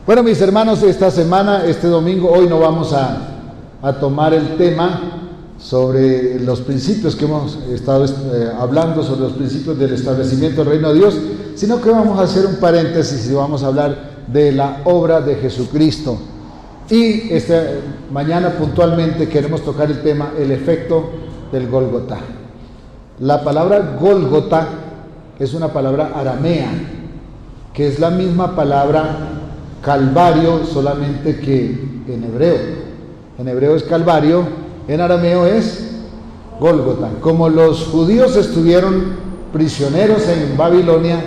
Bueno, mis hermanos, esta semana, este domingo, hoy no vamos a tomar el tema sobre los principios que hemos estado hablando, sobre los principios del establecimiento del reino de Dios, sino que vamos a hacer un paréntesis y vamos a hablar de la obra de Jesucristo. Y mañana puntualmente queremos tocar el tema, el efecto del Gólgota. La palabra Gólgota es una palabra aramea, que es la misma palabra Calvario, solamente que en hebreo. En hebreo es Calvario, en arameo es Gólgota. Como los judíos estuvieron prisioneros en Babilonia,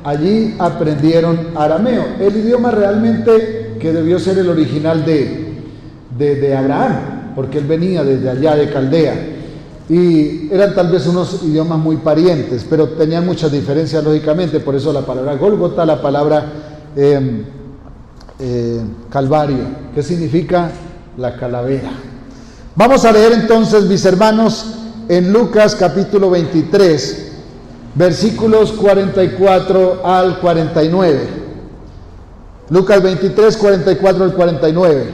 allí aprendieron arameo, el idioma realmente que debió ser el original de Abraham, porque él venía desde allá de Caldea, y eran tal vez unos idiomas muy parientes, pero tenían muchas diferencias lógicamente. Por eso la palabra Gólgota, la palabra Calvario, que significa la calavera. Vamos a leer entonces, mis hermanos, en Lucas capítulo 23, versículos 44 al 49. Lucas 23, 44 al 49.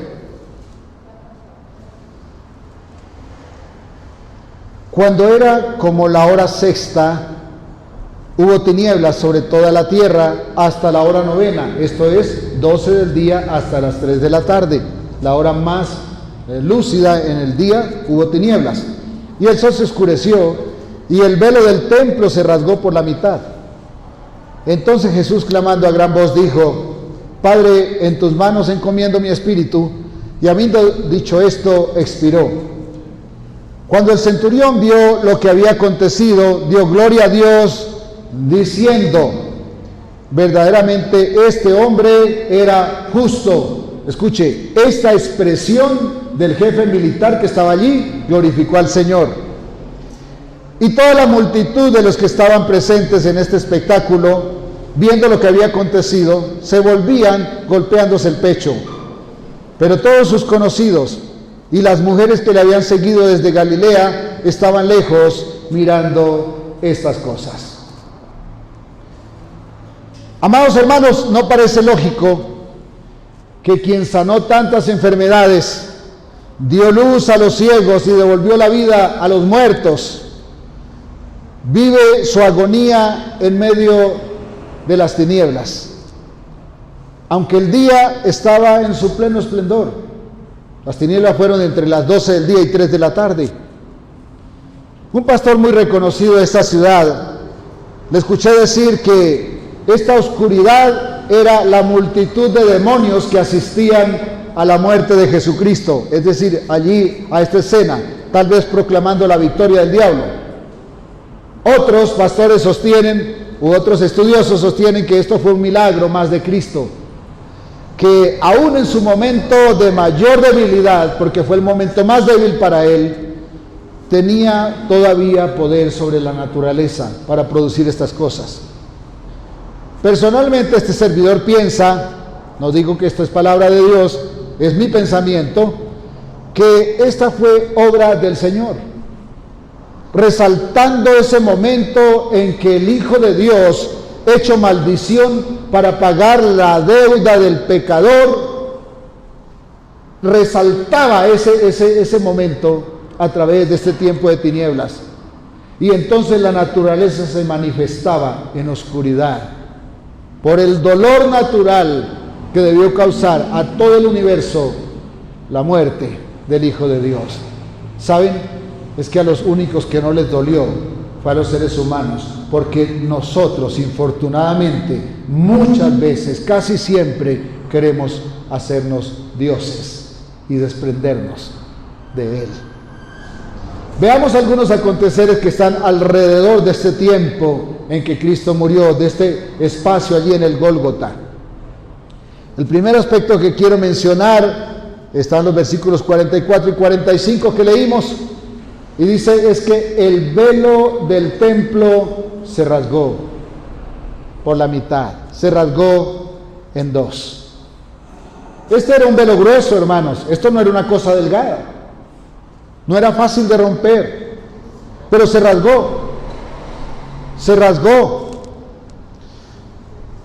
Cuando era como la hora sexta, hubo tinieblas sobre toda la tierra hasta la hora novena, esto es 12 del día hasta las 3 de la tarde, la hora más lúcida en el día. Hubo tinieblas y el sol se oscureció y el velo del templo se rasgó por la mitad. Entonces Jesús, clamando a gran voz, dijo: Padre, en tus manos encomiendo mi espíritu. Y habiendo dicho esto, expiró. Cuando el centurión vio lo que había acontecido, dio gloria a Dios, diciendo: verdaderamente este hombre era justo. Escuche, esta expresión del jefe militar que estaba allí glorificó al Señor. Y toda la multitud de los que estaban presentes en este espectáculo, viendo lo que había acontecido, se volvían golpeándose el pecho. Pero todos sus conocidos y las mujeres que le habían seguido desde Galilea estaban lejos mirando estas cosas. Amados hermanos, ¿no parece lógico que quien sanó tantas enfermedades, dio luz a los ciegos y devolvió la vida a los muertos, vive su agonía en medio de las tinieblas? Aunque el día estaba en su pleno esplendor, las tinieblas fueron entre las 12 del día y 3 de la tarde. Un pastor muy reconocido de esta ciudad, le escuché decir que esta oscuridad era la multitud de demonios que asistían a la muerte de Jesucristo, es decir, allí a esta escena, tal vez proclamando la victoria del diablo. Otros pastores sostienen, u otros estudiosos sostienen que esto fue un milagro más de Cristo, que aún en su momento de mayor debilidad, porque fue el momento más débil para él, tenía todavía poder sobre la naturaleza para producir estas cosas. Personalmente, este servidor piensa, no digo que esto es palabra de Dios, es mi pensamiento, que esta fue obra del Señor, resaltando ese momento en que el Hijo de Dios, hecho maldición para pagar la deuda del pecador, resaltaba ese momento a través de este tiempo de tinieblas. Y entonces la naturaleza se manifestaba en oscuridad por el dolor natural que debió causar a todo el universo la muerte del Hijo de Dios. ¿Saben? Es que a los únicos que no les dolió fue a los seres humanos, porque nosotros, infortunadamente, muchas veces, casi siempre, queremos hacernos dioses y desprendernos de Él. Veamos algunos aconteceres que están alrededor de este tiempo en que Cristo murió, de este espacio allí en el Gólgota. El primer aspecto que quiero mencionar está en los versículos 44 y 45 que leímos, y dice, es que el velo del templo se rasgó por la mitad, se rasgó en dos. Este era un velo grueso, hermanos, esto no era una cosa delgada, no era fácil de romper, pero se rasgó.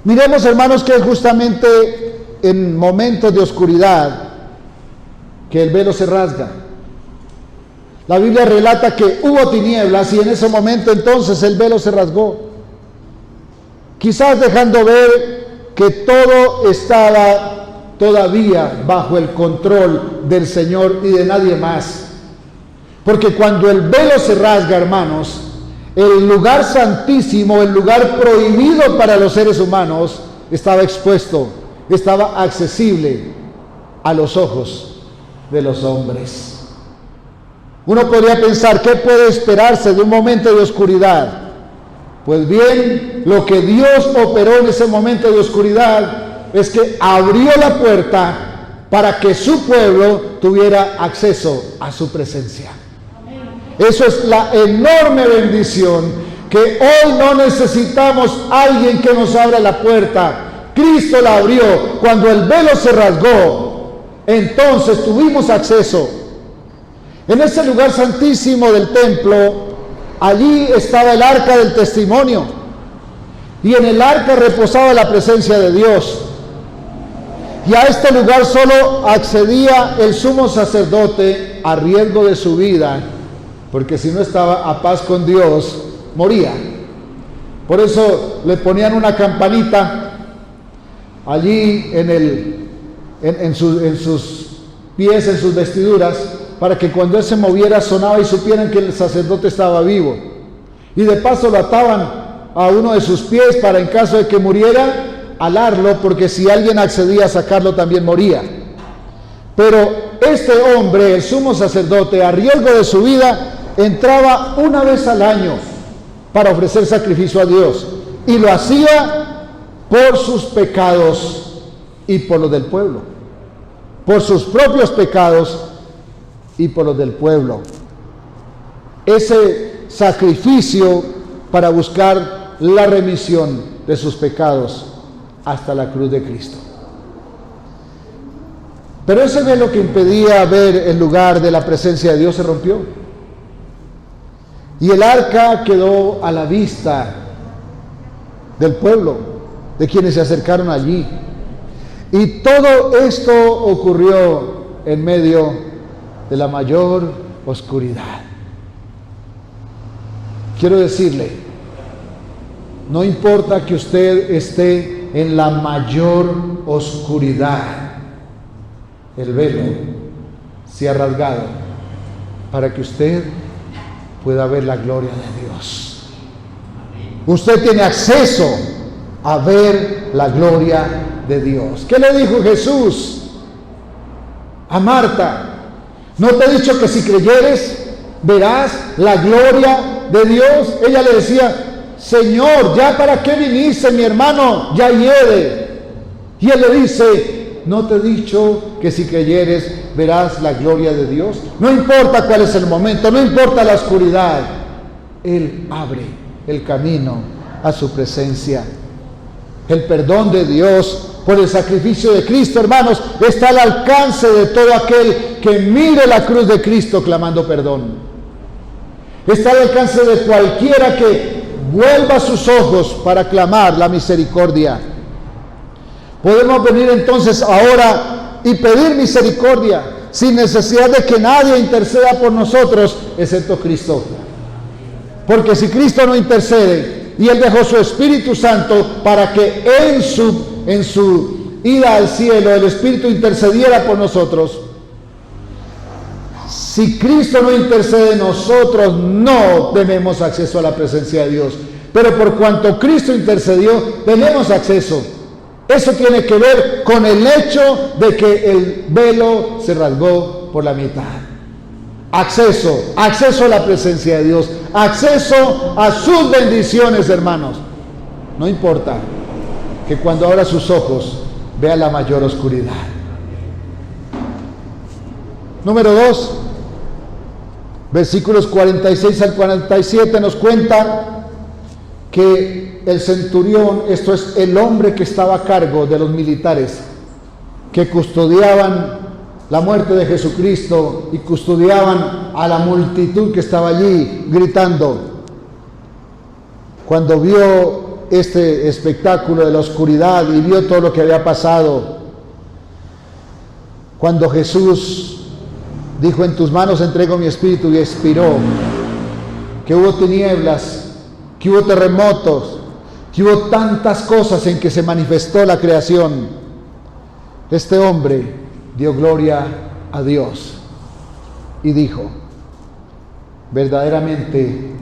Miremos, hermanos, que es justamente en momentos de oscuridad que el velo se rasga. La Biblia relata que hubo tinieblas y en ese momento entonces el velo se rasgó. Quizás dejando ver que todo estaba todavía bajo el control del Señor y de nadie más. Porque cuando el velo se rasga, hermanos, el lugar santísimo, el lugar prohibido para los seres humanos, estaba expuesto, estaba accesible a los ojos de los hombres. Uno podría pensar, ¿qué puede esperarse de un momento de oscuridad? Pues bien, lo que Dios operó en ese momento de oscuridad es que abrió la puerta para que su pueblo tuviera acceso a su presencia. Eso es la enorme bendición, que hoy no necesitamos alguien que nos abra la puerta. Cristo la abrió. Cuando el velo se rasgó, entonces tuvimos acceso. En ese lugar santísimo del templo, allí estaba el arca del testimonio, y en el arca reposaba la presencia de Dios. Y a este lugar solo accedía el sumo sacerdote a riesgo de su vida, porque si no estaba a paz con Dios, moría. Por eso le ponían una campanita allí en sus pies, en sus vestiduras, para que cuando él se moviera sonaba y supieran que el sacerdote estaba vivo. Y de paso lo ataban a uno de sus pies para, en caso de que muriera, alarlo, porque si alguien accedía a sacarlo también moría. Pero este hombre, el sumo sacerdote, a riesgo de su vida, entraba una vez al año para ofrecer sacrificio a Dios, y lo hacía por sus pecados y por los del pueblo, por sus propios pecados y por los del pueblo. Ese sacrificio para buscar la remisión de sus pecados hasta la cruz de Cristo. Pero ese velo que impedía ver el lugar de la presencia de Dios se rompió, y el arca quedó a la vista del pueblo, de quienes se acercaron allí. Y todo esto ocurrió en medio de la mayor oscuridad. Quiero decirle, no importa que usted esté en la mayor oscuridad, el velo se ha rasgado para que usted pueda ver la gloria de Dios. Usted tiene acceso a ver la gloria de Dios. ¿Qué le dijo Jesús a Marta? ¿No te he dicho que si creyeres verás la gloria de Dios? Ella le decía, Señor, ¿ya para qué viniste? Mi hermano ya hiede. Y él le dice, ¿no te he dicho que si creyeres verás la gloria de Dios? No importa cuál es el momento, no importa la oscuridad, Él abre el camino a su presencia. El perdón de Dios por el sacrificio de Cristo, hermanos, está al alcance de todo aquel que mire la cruz de Cristo clamando perdón. Está al alcance de cualquiera que vuelva sus ojos para clamar la misericordia. Podemos venir entonces ahora y pedir misericordia sin necesidad de que nadie interceda por nosotros excepto Cristo. Porque si Cristo no intercede y Él dejó su Espíritu Santo para que en su ida al cielo el Espíritu intercediera por nosotros, si Cristo no intercede, nosotros no tenemos acceso a la presencia de Dios. Pero por cuanto Cristo intercedió, tenemos acceso. Eso tiene que ver con el hecho de que el velo se rasgó por la mitad. Acceso a la presencia de Dios, acceso a sus bendiciones, hermanos. No importa que cuando abra sus ojos vea la mayor oscuridad. Número 2, versículos 46 al 47 nos cuenta que el centurión, esto es el hombre que estaba a cargo de los militares que custodiaban la muerte de Jesucristo y custodiaban a la multitud que estaba allí gritando, cuando vio este espectáculo de la oscuridad y vio todo lo que había pasado, Cuando Jesús dijo: en tus manos entrego mi espíritu, y expiró, que hubo tinieblas, que hubo terremotos, que hubo tantas cosas en que se manifestó la creación, este hombre dio gloria a Dios y dijo: verdaderamente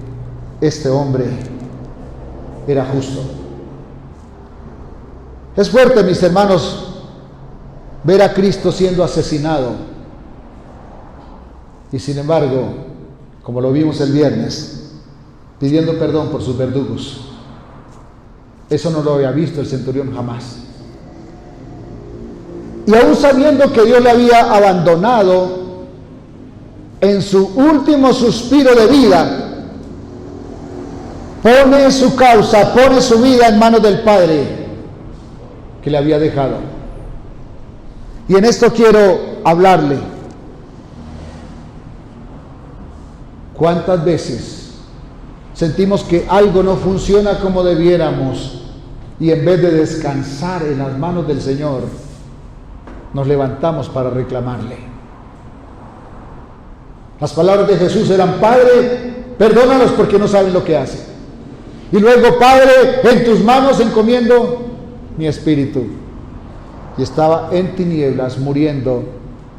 este hombre era justo. Es fuerte, mis hermanos, ver a Cristo siendo asesinado, y sin embargo, como lo vimos el viernes, pidiendo perdón por sus verdugos. Eso no lo había visto el centurión jamás. Y aún sabiendo que Dios le había abandonado en su último suspiro de vida, pone su causa, pone su vida en manos del Padre que le había dejado. Y en esto quiero hablarle. ¿Cuántas veces sentimos que algo no funciona como debiéramos, y en vez de descansar en las manos del Señor, nos levantamos para reclamarle? Las palabras de Jesús eran: Padre, perdónalos porque no saben lo que hacen. Y luego: Padre, en tus manos encomiendo mi espíritu. Y estaba en tinieblas, muriendo,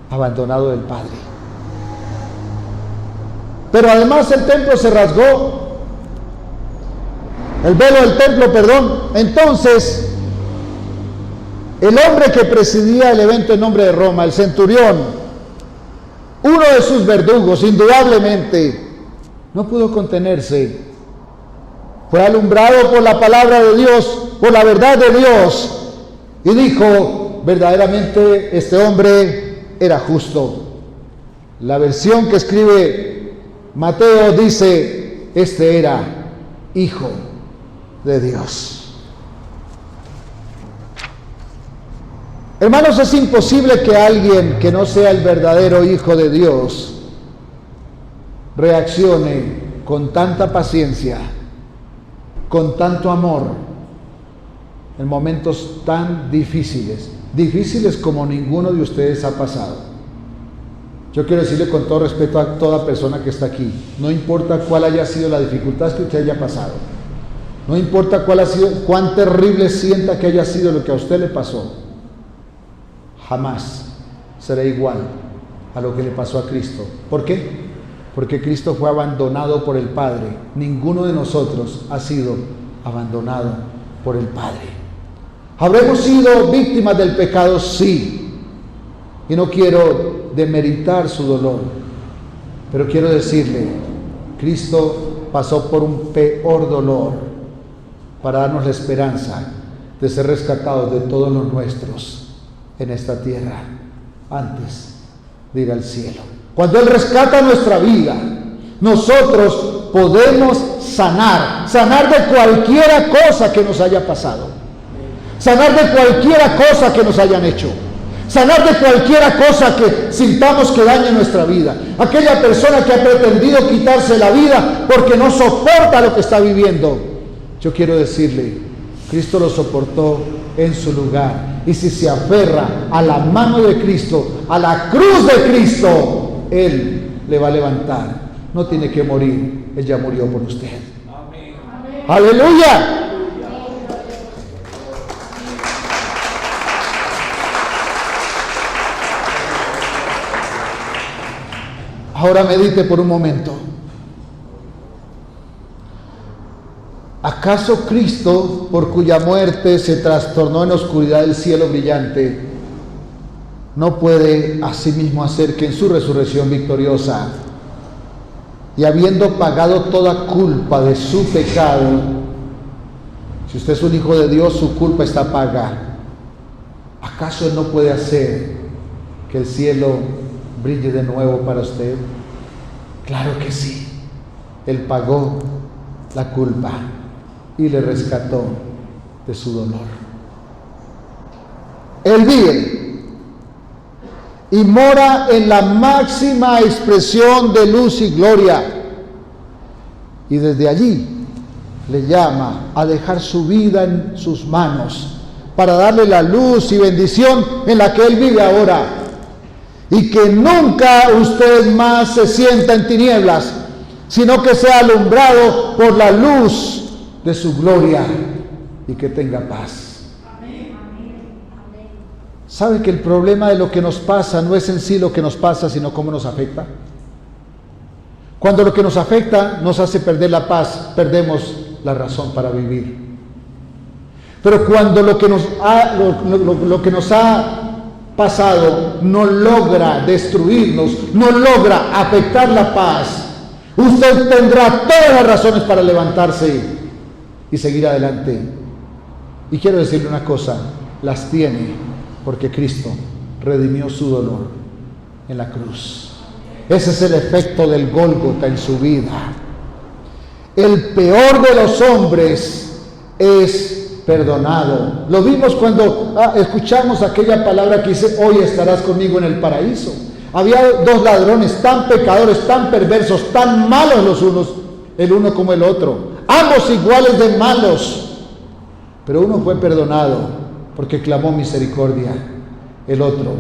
abandonado del Padre. Pero además el templo se rasgó, el velo del templo, perdón. Entonces, el hombre que presidía el evento en nombre de Roma, el centurión, uno de sus verdugos, indudablemente, no pudo contenerse. Fue alumbrado por la palabra de Dios, por la verdad de Dios, y dijo: verdaderamente este hombre era justo. La versión que escribe Mateo dice: este era hijo de Dios. Hermanos, es imposible que alguien que no sea el verdadero hijo de Dios reaccione con tanta paciencia, con tanto amor, en momentos tan difíciles, difíciles como ninguno de ustedes ha pasado. Yo quiero decirle con todo respeto a toda persona que está aquí, no importa cuál haya sido la dificultad que usted haya pasado, no importa cuán terrible sienta que haya sido lo que a usted le pasó, jamás será igual a lo que le pasó a Cristo. ¿Por qué? Porque Cristo fue abandonado por el Padre. Ninguno de nosotros ha sido abandonado por el Padre. ¿Habremos sido víctimas del pecado? Sí. Y no quiero demeritar su dolor, pero quiero decirle: Cristo pasó por un peor dolor para darnos la esperanza de ser rescatados de todos los nuestros en esta tierra antes de ir al cielo. Cuando Él rescata nuestra vida, nosotros podemos sanar de cualquiera cosa que nos haya pasado, sanar de cualquiera cosa que nos hayan hecho, sanar de cualquiera cosa que sintamos que daña nuestra vida. Aquella persona que ha pretendido quitarse la vida porque no soporta lo que está viviendo, yo quiero decirle: Cristo lo soportó en su lugar. Y si se aferra a la mano de Cristo, a la cruz de Cristo, Él le va a levantar. No tiene que morir, Él ya murió por usted. Amén. ¡Aleluya! Ahora medite por un momento. ¿Acaso Cristo, por cuya muerte se trastornó en oscuridad el cielo brillante, no puede asimismo hacer que en su resurrección victoriosa, y habiendo pagado toda culpa de su pecado, si usted es un hijo de Dios, su culpa está paga, ¿acaso Él no puede hacer que el cielo brille de nuevo para usted? Claro que sí. Él pagó la culpa y le rescató de su dolor. Él vive y mora en la máxima expresión de luz y gloria, y desde allí le llama a dejar su vida en sus manos para darle la luz y bendición en la que Él vive ahora. y que nunca usted más se sienta en tinieblas, sino que sea alumbrado por la luz de su gloria y que tenga paz. ¿Sabe que el problema de lo que nos pasa no es en sí lo que nos pasa, sino cómo nos afecta? Cuando lo que nos afecta nos hace perder la paz, perdemos la razón para vivir. Pero cuando lo que nos ha pasado no logra destruirnos, no logra afectar la paz, usted tendrá todas las razones para levantarse y seguir adelante. Y quiero decirle una cosa, las tiene porque Cristo redimió su dolor en la cruz. Ese es el efecto del Gólgota en su vida. El peor de los hombres es perdonado. Lo vimos cuando escuchamos aquella palabra que dice: hoy estarás conmigo en el paraíso. Había dos ladrones tan pecadores, tan perversos, tan malos los unos, el uno como el otro, ambos iguales de malos, pero uno fue perdonado porque clamó misericordia. El otro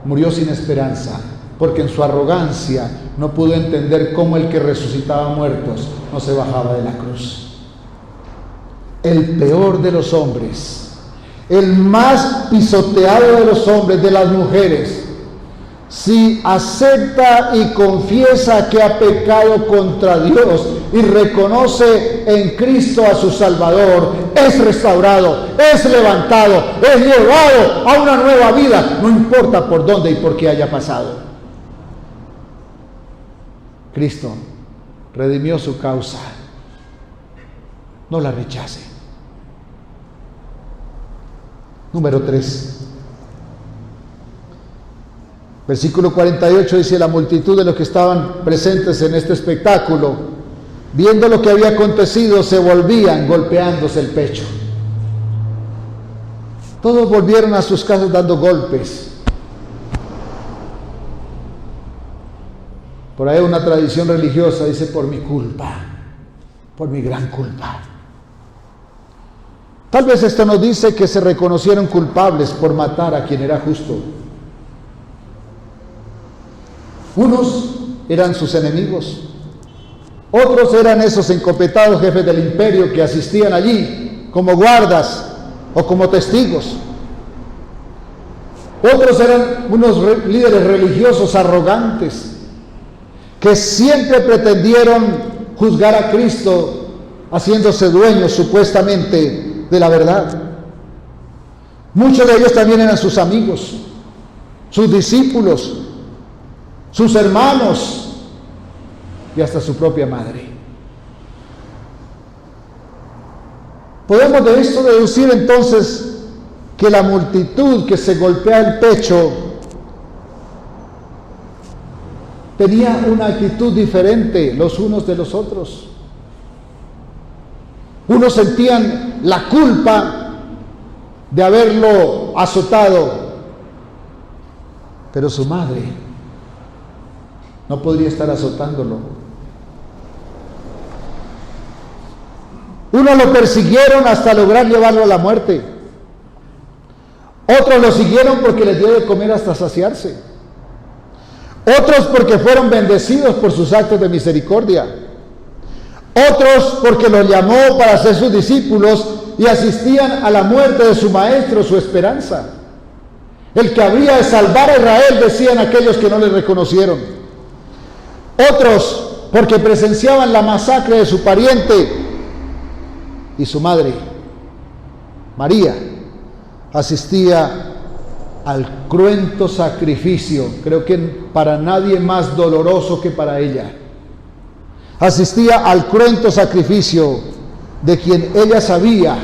murió sin esperanza porque en su arrogancia no pudo entender cómo el que resucitaba muertos no se bajaba de la cruz. El peor de los hombres, el más pisoteado de los hombres, de las mujeres, si acepta y confiesa que ha pecado contra Dios y reconoce en Cristo a su Salvador, es restaurado, es levantado, es llevado a una nueva vida, no importa por dónde y por qué haya pasado. Cristo redimió su causa, no la rechace. Número 3. Versículo 48 dice: la multitud de los que estaban presentes en este espectáculo, viendo lo que había acontecido, se volvían golpeándose el pecho. Todos volvieron a sus casas dando golpes. Por ahí una tradición religiosa dice: por mi culpa, por mi gran culpa. Tal vez esto nos dice que se reconocieron culpables por matar a quien era justo. Unos eran sus enemigos, otros eran esos encopetados jefes del imperio que asistían allí como guardas o como testigos. Otros eran unos líderes religiosos arrogantes que siempre pretendieron juzgar a Cristo haciéndose dueños supuestamente de la verdad. Muchos de ellos también eran sus amigos, sus discípulos, sus hermanos y hasta su propia madre. Podemos de esto deducir entonces que la multitud que se golpea el pecho tenía una actitud diferente los unos de los otros. Unos sentían la culpa de haberlo azotado, pero su madre no podría estar azotándolo. Unos lo persiguieron hasta lograr llevarlo a la muerte. Otros lo siguieron porque les dio de comer hasta saciarse. Otros porque fueron bendecidos por sus actos de misericordia. Otros porque los llamó para ser sus discípulos y asistían a la muerte de su maestro, su esperanza. El que habría de salvar a Israel, decían aquellos que no le reconocieron. Otros porque presenciaban la masacre de su pariente y su madre, María, asistía al cruento sacrificio, creo que para nadie más doloroso que para ella. Asistía al cruento sacrificio de quien ella sabía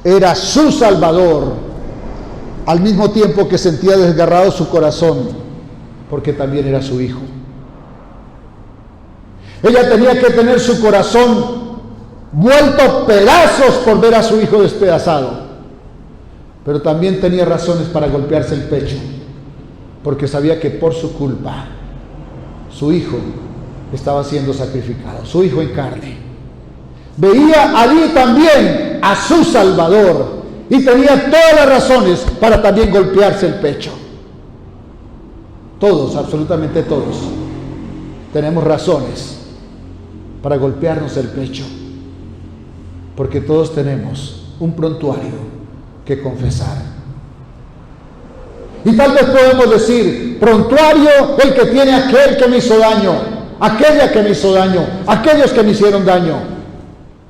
era su Salvador, al mismo tiempo que sentía desgarrado su corazón, porque también era su hijo. Ella tenía que tener su corazón vuelto pedazos por ver a su hijo despedazado, pero también tenía razones para golpearse el pecho, porque sabía que por su culpa su hijo estaba siendo sacrificado, su hijo en carne. Veía allí también a su Salvador y tenía todas las razones para también golpearse el pecho. todos, absolutamente todos, tenemos razones para golpearnos el pecho, porque todos tenemos un prontuario que confesar. Y tal vez podemos decir, prontuario el que tiene aquel que me hizo daño, aquella que me hizo daño, aquellos que me hicieron daño.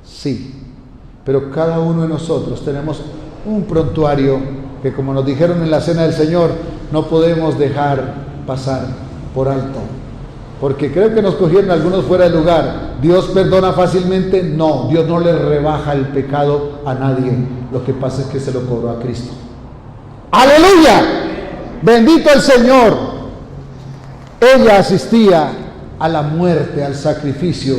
Sí, pero cada uno de nosotros tenemos un prontuario que, como nos dijeron en la cena del Señor, no podemos dejar pasar por alto. Porque creo que nos cogieron algunos fuera de lugar. ¿Dios perdona fácilmente? No, Dios no le rebaja el pecado a nadie. Lo que pasa es que se lo cobró a Cristo. ¡Aleluya! Bendito el Señor. Ella asistía a la muerte, al sacrificio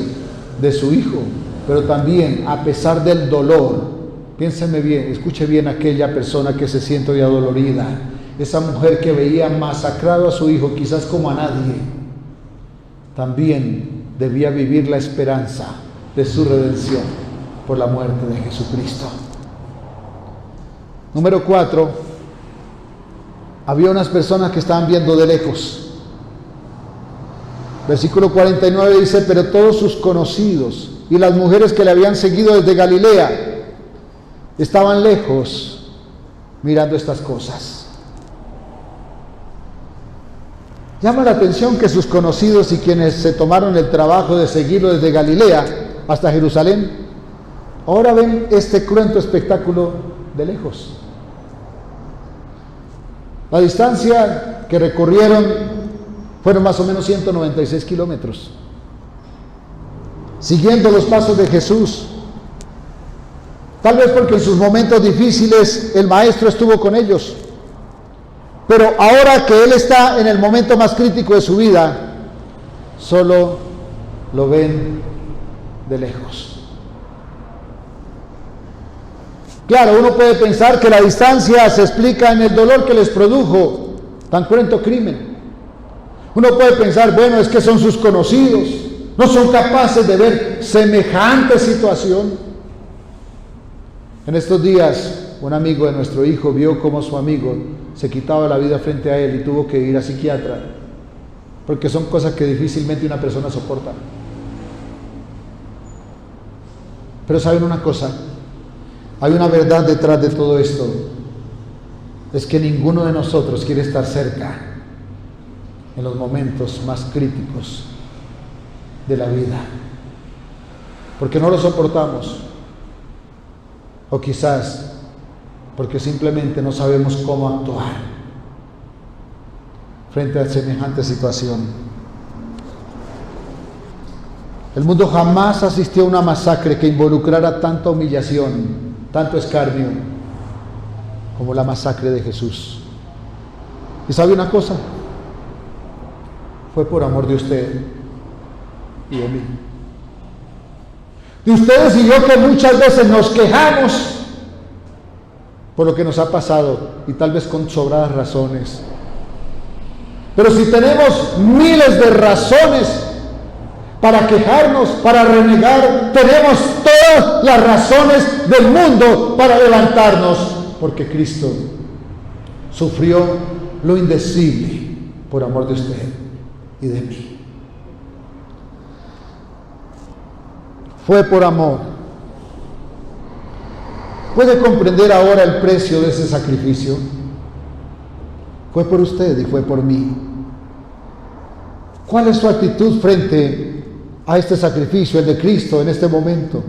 de su hijo, pero también a pesar del dolor. Piénseme bien, escuche bien aquella persona que se siente hoy adolorida, esa mujer que veía masacrado a su hijo, quizás como a nadie, también debía vivir la esperanza de su redención por la muerte de Jesucristo. Número 4, había unas personas que estaban viendo de lejos. Versículo 49 dice, pero todos sus conocidos y las mujeres que le habían seguido desde Galilea estaban lejos mirando estas cosas. Llama la atención que sus conocidos y quienes se tomaron el trabajo de seguirlo desde Galilea hasta Jerusalén, ahora ven este cruento espectáculo de lejos. La distancia que recorrieron fueron más o menos 196 kilómetros, siguiendo los pasos de Jesús. Tal vez porque en sus momentos difíciles el Maestro estuvo con ellos. Pero ahora que Él está en el momento más crítico de su vida, solo lo ven de lejos. Claro, uno puede pensar que la distancia se explica en el dolor que les produjo tan cruento crimen. Uno puede pensar, bueno, es que son sus conocidos, no son capaces de ver semejante situación. En estos días, un amigo de nuestro hijo vio cómo su amigo se quitaba la vida frente a él y tuvo que ir a psiquiatra, porque son cosas que difícilmente una persona soporta. Pero ¿saben una cosa? Hay una verdad detrás de todo esto. Es que ninguno de nosotros quiere estar cerca en los momentos más críticos de la vida, porque no lo soportamos. O quizás porque simplemente no sabemos cómo actuar frente a semejante situación. El mundo jamás asistió a una masacre que involucrara tanta humillación, tanto escarnio, como la masacre de Jesús. ¿Y sabe una cosa? Fue por amor de usted y de mí. De ustedes y yo, que muchas veces nos quejamos por lo que nos ha pasado, y tal vez con sobradas razones. Pero si tenemos miles de razones para quejarnos, para renegar, tenemos todas las razones del mundo para levantarnos, porque Cristo sufrió lo indecible por amor de usted y de mí. Fue por amor. ¿Puede comprender ahora el precio de ese sacrificio? Fue por usted y fue por mí. ¿Cuál es su actitud frente a este sacrificio, el de Cristo, en este momento?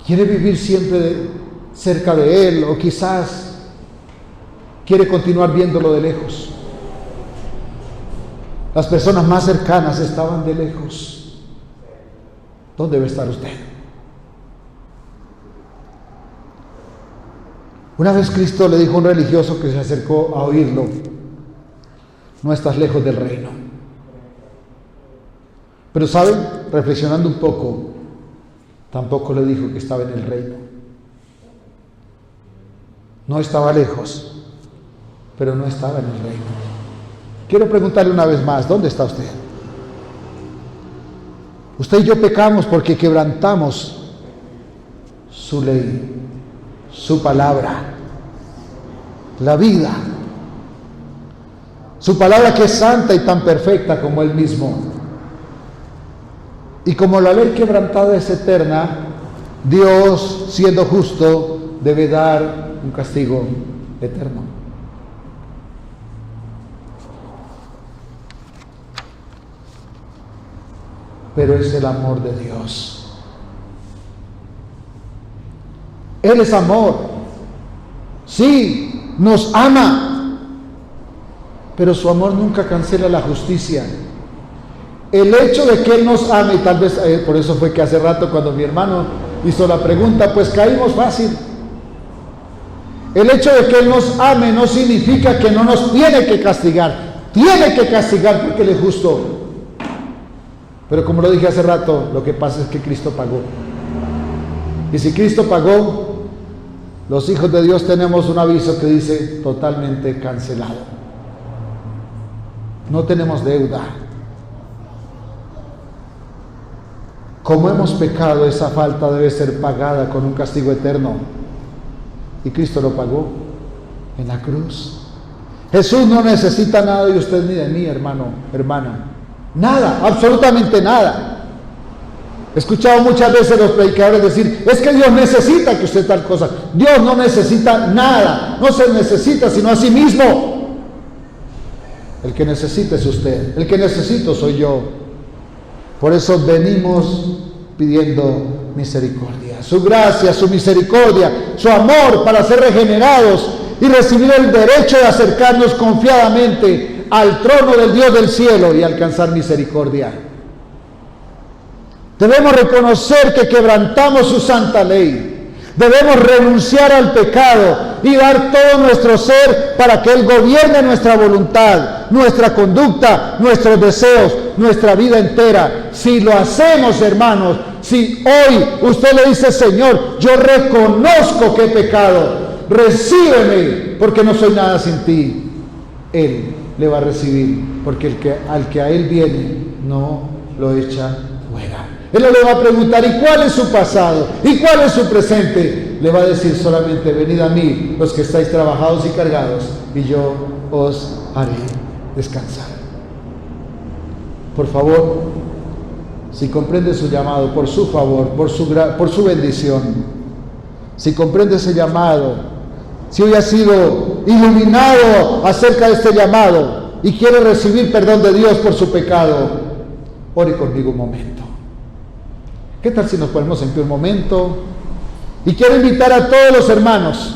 ¿Quiere vivir siempre cerca de Él, o quizás quiere continuar viéndolo de lejos? Las personas más cercanas estaban de lejos. ¿Dónde debe estar usted? Una vez Cristo le dijo a un religioso que se acercó a oírlo: no estás lejos del reino. Pero ¿saben? Reflexionando un poco, tampoco le dijo que estaba en el reino. No estaba lejos, pero no estaba en el reino. Quiero preguntarle una vez más: ¿dónde está usted? Usted y yo pecamos porque quebrantamos su ley, su palabra, la vida. Su palabra que es santa y tan perfecta como Él mismo. Y como la ley quebrantada es eterna, Dios, siendo justo, debe dar un castigo eterno. Pero es el amor de Dios. Él es amor. Sí, nos ama. Pero su amor nunca cancela la justicia. El hecho de que Él nos ame, y tal vez por eso fue que hace rato cuando mi hermano hizo la pregunta, pues caímos fácil. El hecho de que Él nos ame no significa que no nos tiene que castigar. Tiene que castigar porque Él es justo. Pero como lo dije hace rato, lo que pasa es que Cristo pagó. Y si Cristo pagó, los hijos de Dios tenemos un aviso que dice totalmente cancelado. No tenemos deuda. Como hemos pecado, esa falta debe ser pagada con un castigo eterno. Y Cristo lo pagó en la cruz. Jesús no necesita nada de usted ni de mí, hermano, hermana. Nada, absolutamente nada. He escuchado muchas veces los predicadores decir, es que Dios necesita que usted tal cosa. Dios no necesita nada, no se necesita sino a sí mismo. El que necesita es usted, el que necesito soy yo. Por eso venimos pidiendo misericordia, su gracia, su misericordia, su amor para ser regenerados y recibir el derecho de acercarnos confiadamente al trono del Dios del cielo y alcanzar misericordia. Debemos reconocer que quebrantamos su santa ley. Debemos renunciar al pecado y dar todo nuestro ser para que Él gobierne nuestra voluntad, nuestra conducta, nuestros deseos, nuestra vida entera. Si lo hacemos, hermanos, si hoy usted le dice, Señor, yo reconozco que he pecado, recíbeme porque no soy nada sin ti, Él le va a recibir, porque al que a Él viene no lo echa fuera. Él no le va a preguntar, ¿y cuál es su pasado? ¿Y cuál es su presente? Le va a decir solamente, venid a mí, los que estáis trabajados y cargados, y yo os haré descansar. Por favor, si comprende su llamado, por su favor, por su bendición, si comprende ese llamado, si hoy ha sido iluminado acerca de este llamado y quiere recibir perdón de Dios por su pecado, ore conmigo un momento. ¿Qué tal si nos ponemos en pie un momento? Y quiero invitar a todos los hermanos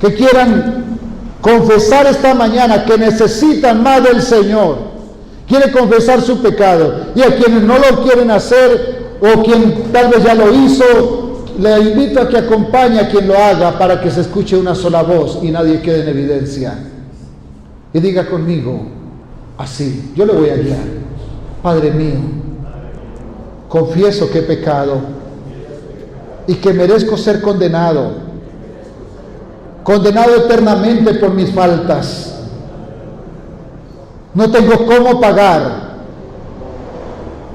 que quieran confesar esta mañana que necesitan más del Señor, quiere confesar su pecado, y a quienes no lo quieren hacer o quien tal vez ya lo hizo, le invito a que acompañe a quien lo haga para que se escuche una sola voz y nadie quede en evidencia. Y diga conmigo así, yo le voy a guiar. Padre mío, confieso que he pecado y que merezco ser condenado eternamente por mis faltas. No tengo cómo pagar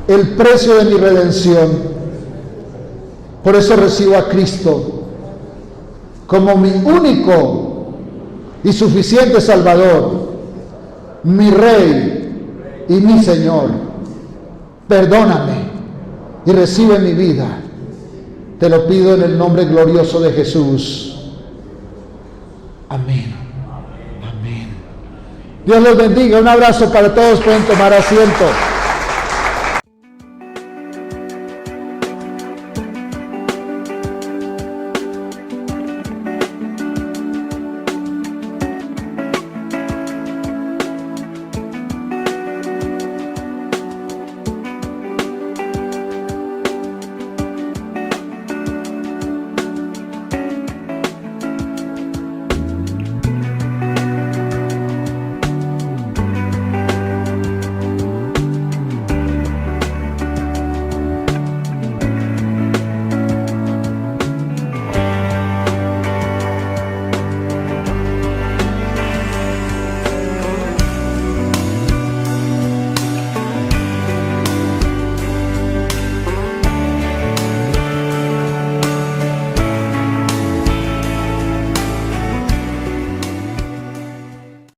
el precio de mi redención. Por eso recibo a Cristo como mi único y suficiente Salvador, mi Rey y mi Señor. Perdóname y recibe mi vida. Te lo pido en el nombre glorioso de Jesús. Amén. Amén. Dios los bendiga. Un abrazo para todos. Pueden tomar asiento.